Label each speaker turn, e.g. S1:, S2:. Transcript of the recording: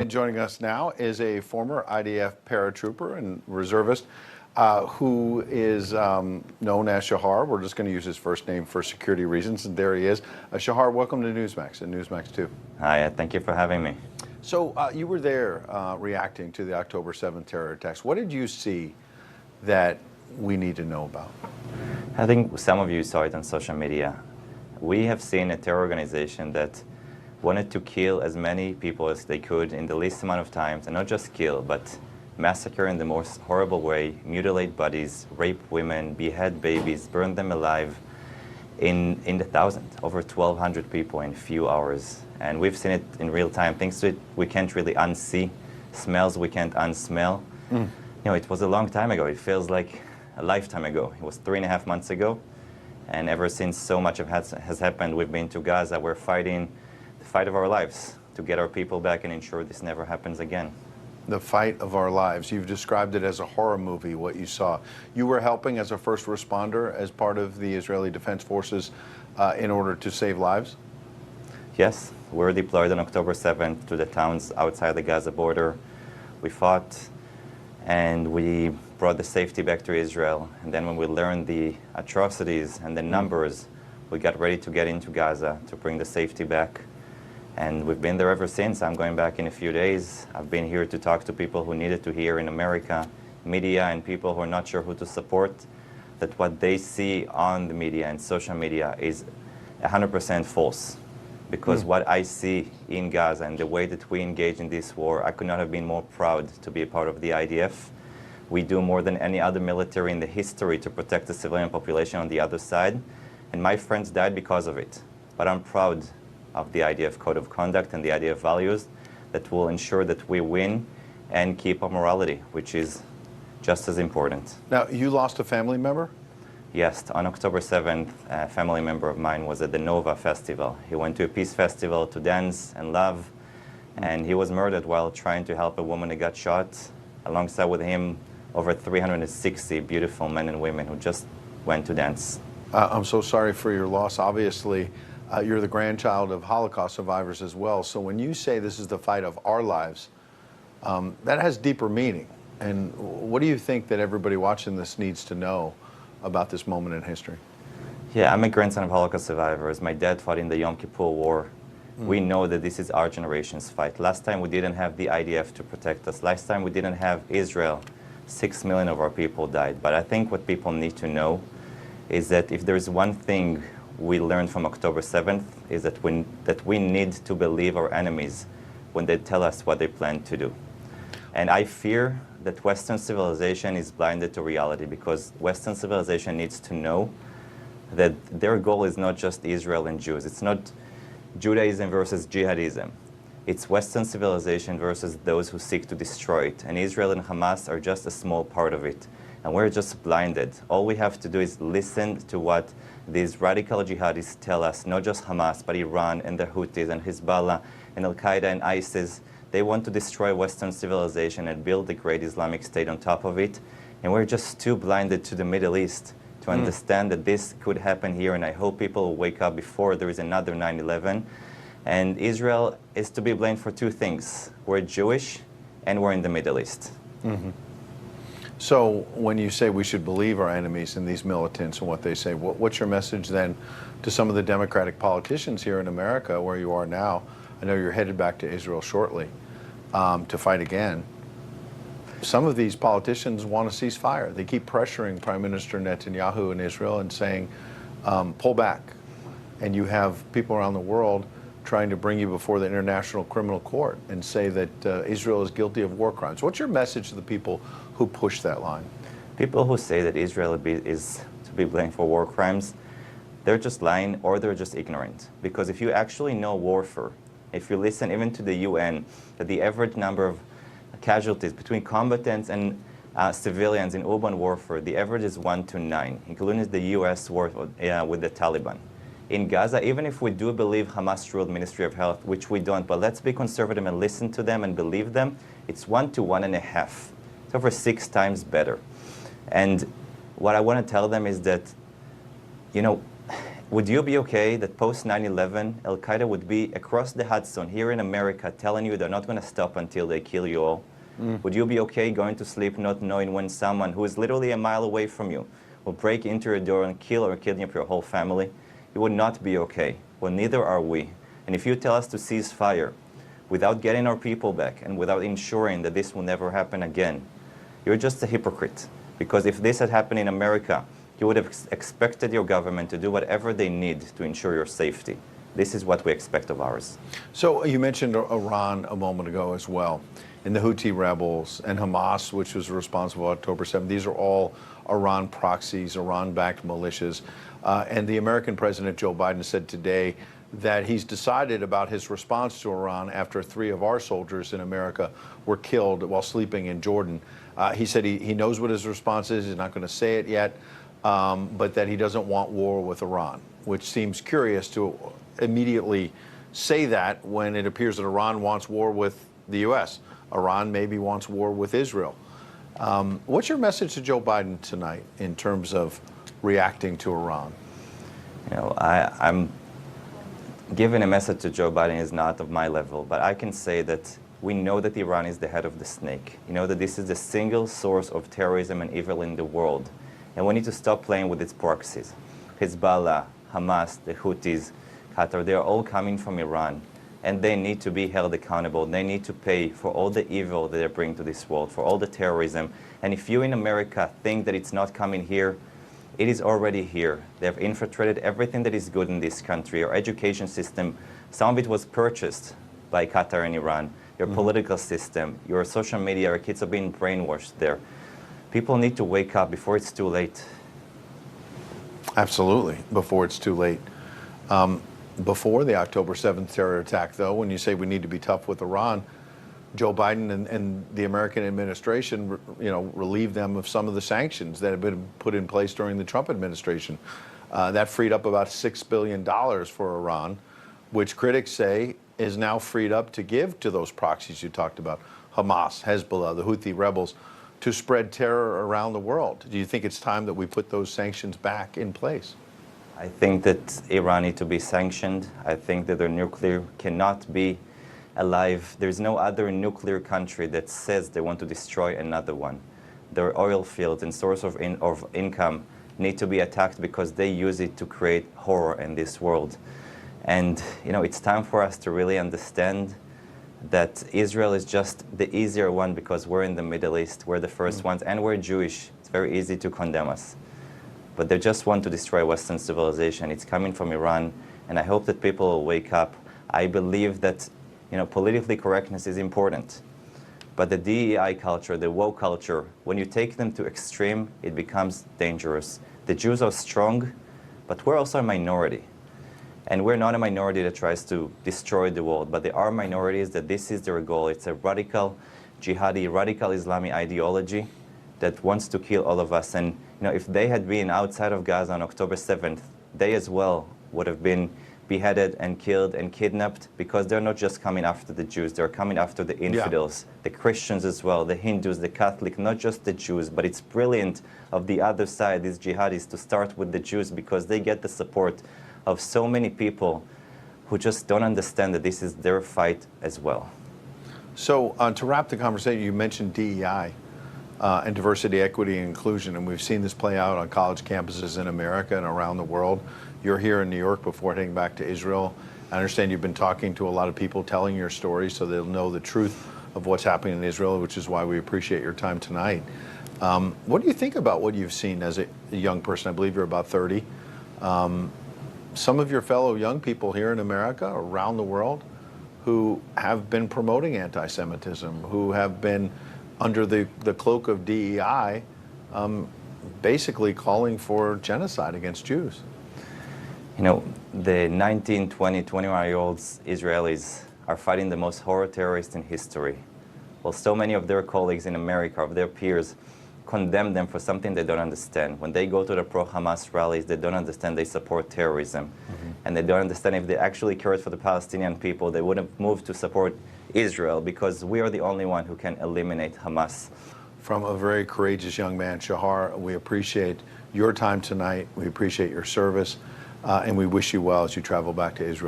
S1: And joining us now is a former IDF paratrooper and reservist who is known as Shahar. We're just going to use his first name for security reasons, and there he is. Shahar, welcome to NewsMax and NewsMax 2.
S2: Hi, thank you for having me.
S1: So you were there reacting to the October 7th terror attacks. What did you see that we need to know about?
S2: I think some of you saw it on social media. We have seen a terror organization that wanted to kill as many people as they could in the least amount of time, and not just kill, but massacre in the most horrible way, mutilate bodies, rape women, behead babies, burn them alive in the thousands, over 1,200 people in a few hours. And we've seen it in real time, things that we can't really unsee, smells we can't unsmell. You know, it was a long time ago. It feels like a lifetime ago. It was 3.5 months ago. And ever since so much has happened, we've been to Gaza. We're fighting the fight of our lives to get our people back and ensure this never happens again.
S1: The fight of our lives. You've described it as a horror movie, what you saw. You were helping as a first responder as part of the Israeli Defense Forces in order to save lives?
S2: Yes, we were deployed on October 7th to the towns outside the Gaza border. We fought and we brought the safety back to Israel. And then when we learned the atrocities and the numbers, we got ready to get into Gaza to bring the safety back. And we've been there ever since. I'm going back in a few days. I've been here to talk to people who needed to hear in America, media, and people who are not sure who to support, that what they see on the media and social media is 100% false. Because what I see in Gaza and the way that we engage in this war, I could not have been more proud to be a part of the IDF. We do more than any other military in the history to protect the civilian population on the other side. And my friends died because of it. But I'm proud of the IDF Code of Conduct and the IDF values that will ensure that we win and keep our morality, which is just as important.
S1: Now, you lost a family member?
S2: Yes, on October 7th, a family member of mine was at the Nova Festival. He went to a peace festival to dance and love, and he was murdered while trying to help a woman that got shot. Alongside with him, over 360 beautiful men and women who just went to dance.
S1: I'm so sorry for your loss. Obviously, you're the grandchild of Holocaust survivors as well. So when you say this is the fight of our lives, that has deeper meaning. And what do you think that everybody watching this needs to know about this moment in history?
S2: Yeah, I'm a grandson of Holocaust survivors. My dad fought in the Yom Kippur War. We know that this is our generation's fight. Last time we didn't have the IDF to protect us. Last time we didn't have Israel. 6 million of our people died. But I think what people need to know is that if there's one thing we learned from October 7th is that we need to believe our enemies when they tell us what they plan to do. And I fear that Western civilization is blinded to reality, because Western civilization needs to know that their goal is not just Israel and Jews. It's not Judaism versus jihadism. It's Western civilization versus those who seek to destroy it. And Israel and Hamas are just a small part of it. And we're just blinded. All we have to do is listen to what these radical jihadists tell us, not just Hamas, but Iran and the Houthis and Hezbollah and Al-Qaeda and ISIS. They want to destroy Western civilization and build the great Islamic State on top of it. And we're just too blinded to the Middle East to understand that this could happen here. And I hope people will wake up before there is another 9/11. And Israel is to be blamed for two things. We're Jewish and we're in the Middle East.
S1: So when you say we should believe our enemies and these militants and what they say, what's your message then to some of the Democratic politicians here in America, where you are now? I know you're headed back to Israel shortly to fight again. Some of these politicians want a ceasefire. They keep pressuring Prime Minister Netanyahu in Israel and saying, pull back. And you have people around the world trying to bring you before the International Criminal Court and say that Israel is guilty of war crimes. What's your message to the people who push that line?
S2: People who say that Israel is to be blamed for war crimes, they're just lying or they're just ignorant. Because if you actually know warfare, if you listen even to the UN, that the average number of casualties between combatants and civilians in urban warfare, the average is 1 to 9, including the US war with the Taliban. In Gaza, even if we do believe Hamas-ruled Ministry of Health, which we don't, but let's be conservative and listen to them and believe them, it's 1 to 1.5. It's over 6 times better. And what I want to tell them is that, you know, Would you be okay that post 9/11, Al-Qaeda would be across the Hudson here in America telling you they're not going to stop until they kill you all? Would you be okay going to sleep not knowing when someone who is literally a mile away from you will break into your door and kill or kidnap your whole family? It would not be okay. Well, neither are we. And if you tell us to cease fire without getting our people back and without ensuring that this will never happen again, you're just a hypocrite. Because if this had happened in America, you would have expected your government to do whatever they need to ensure your safety. This is what we expect of ours.
S1: So you mentioned Iran a moment ago as well, and the Houthi rebels and Hamas, which was responsible for October 7th. These are all Iran proxies, Iran-backed militias. And the American President Joe Biden said today that he's decided about his response to Iran after 3 of our soldiers in America were killed while sleeping in Jordan. He said he knows what his response is. He's not going to say it yet, but that he doesn't want war with Iran, which seems curious to immediately say that when it appears that Iran wants war with the U.S. Iran maybe wants war with Israel. What's your message to Joe Biden tonight in terms of reacting to Iran?
S2: You know, I'm giving a message to Joe Biden is not of my level, but I can say that we know that Iran is the head of the snake. You know that this is the single source of terrorism and evil in the world. And we need to stop playing with its proxies. Hezbollah, Hamas, the Houthis, Qatar, they are all coming from Iran. And they need to be held accountable. They need to pay for all the evil that they bring to this world, for all the terrorism. And if you in America think that it's not coming here, it is already here. They have infiltrated everything that is good in this country. Our education system, some of it was purchased by Qatar and Iran. Your political system, your social media, our kids are being brainwashed there. People need to wake up before it's too late.
S1: Absolutely, before it's too late. Before the October 7th terror attack, though, when you say we need to be tough with Iran, Joe Biden and the American administration, relieved them of some of the sanctions that had been put in place during the Trump administration. That freed up about $6 billion for Iran, which critics say is now freed up to give to those proxies you talked about, Hamas, Hezbollah, the Houthi rebels, to spread terror around the world. Do you think it's time that we put those sanctions back in place?
S2: I think that Iran needs to be sanctioned. I think that their nuclear cannot be alive. There's no other nuclear country that says they want to destroy another one. Their oil fields and source of income need to be attacked because they use it to create horror in this world. And it's time for us to really understand that Israel is just the easier one because we're in the Middle East, we're the first ones, and we're Jewish. It's very easy to condemn us. But they just want to destroy Western civilization. It's coming from Iran, and I hope that people will wake up. I believe that politically correctness is important. But the DEI culture, the woke culture, when you take them to extreme, it becomes dangerous. The Jews are strong, but we're also a minority. And we're not a minority that tries to destroy the world, but there are minorities that this is their goal. It's a radical jihadi, radical Islamic ideology that wants to kill all of us. And if they had been outside of Gaza on October 7th, they as well would have been beheaded and killed and kidnapped, because they're not just coming after the Jews, they're coming after the infidels, the Christians as well, the Hindus, the Catholic, not just the Jews. But it's brilliant of the other side, these jihadis, to start with the Jews because they get the support of so many people who just don't understand that this is their fight as well.
S1: So to wrap the conversation, you mentioned DEI and diversity, equity, and inclusion, and we've seen this play out on college campuses in America and around the world. You're here in New York before heading back to Israel. I understand you've been talking to a lot of people, telling your story so they'll know the truth of what's happening in Israel, which is why we appreciate your time tonight. What do you think about what you've seen as a young person? I believe you're about 30. Some of your fellow young people here in America, around the world, who have been promoting anti-Semitism, who have been under the cloak of DEI, basically calling for genocide against Jews.
S2: The 19, 20, 21-year-olds Israelis are fighting the most horror terrorists in history. Well, so many of their colleagues in America, of their peers, condemn them for something they don't understand. When they go to the pro-Hamas rallies, they don't understand they support terrorism. And they don't understand if they actually cared for the Palestinian people, they would have moved to support Israel, because we are the only one who can eliminate Hamas.
S1: From a very courageous young man, Shahar, we appreciate your time tonight. We appreciate your service. and we wish you well as you travel back to Israel.